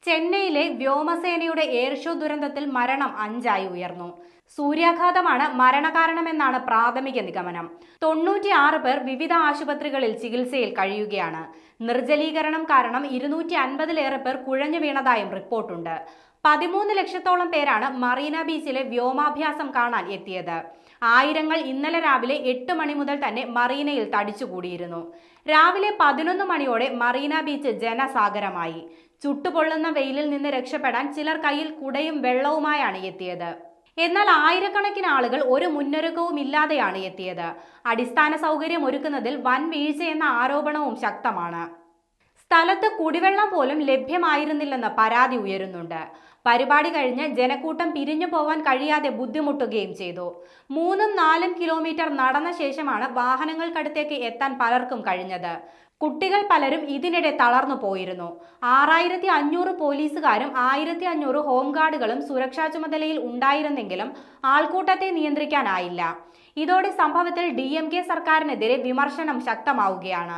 ചെന്നൈയിലെ വ്യോമസേനയുടെ air show ദുരന്തത്തിൽ മരണം 5 ഉയർന്നു. സൂര്യാഘാതമാണ് മരണകാരണമെന്നാണ് പ്രാഥമിക നിഗമനം. 96 പേർ വിവിധ ആശുപത്രികളിൽ ചികിത്സയിൽ കഴിയുകയാണ്. നിർജ്ജലീകരണം കാരണം 250-ലേറെ പേർ കുഴഞ്ഞു വീണതായും റിപ്പോർട്ടുണ്ട്. 13 ലക്ഷത്തോളം പേരാണ് മറീന ബീച്ചിലെ വ്യോമാഭ്യാസം കാണാൻ എത്തിയത്. ആയിരങ്ങൾ ഇന്നലെ രാവിലെ 8 മണി മുതൽ തന്നെ മറീനയിൽ തടിച്ചുകൂടിയിരുന്നു. രാവിലെ 11 മണിയോടെ മറീന ബീച്ച് ജനസാഗരമായി. ചുട്ടുപൊള്ളുന്ന വെയിലിൽ നിന്ന് രക്ഷപ്പെടാൻ ചിലർ കയ്യിൽ കുടയും വെള്ളവുമായാണ് എത്തിയത്. എന്നാൽ ആയിരക്കണക്കിന് ആളുകൾ ഒരു മുന്നൊരുക്കവും ഇല്ലാതെയാണ് എത്തിയത്. അടിസ്ഥാന സൗകര്യം ഒരുക്കുന്നതിൽ വൻ വീഴ്ചയെന്ന ആരോപണവും ശക്തമാണ്. സ്ഥലത്ത് കുടിവെള്ളം പോലും ലഭ്യമായിരുന്നില്ലെന്ന് പരാതി ഉയരുന്നുണ്ട്. പരിപാടി കഴിഞ്ഞ് ജനക്കൂട്ടം പിരിഞ്ഞു പോവാൻ കഴിയാതെ ബുദ്ധിമുട്ടുകയും ചെയ്തു. 3-4 കിലോമീറ്റർ നടന്ന ശേഷമാണ് വാഹനങ്ങൾക്കടുത്തേക്ക് എത്താൻ പലർക്കും കഴിഞ്ഞത്. കുട്ടികൾ പലരും ഇതിനിടെ തളർന്നു പോയിരുന്നു. 6500 പോലീസുകാരും 1500 ഹോംഗാർഡുകളും സുരക്ഷാ ചുമതലയിൽ ഉണ്ടായിരുന്നെങ്കിലും ആൾക്കൂട്ടത്തെ നിയന്ത്രിക്കാനായില്ല. ഇതോടെ സംഭവത്തിൽ DMK സർക്കാരിനെതിരെ വിമർശനം ശക്തമാവുകയാണ്.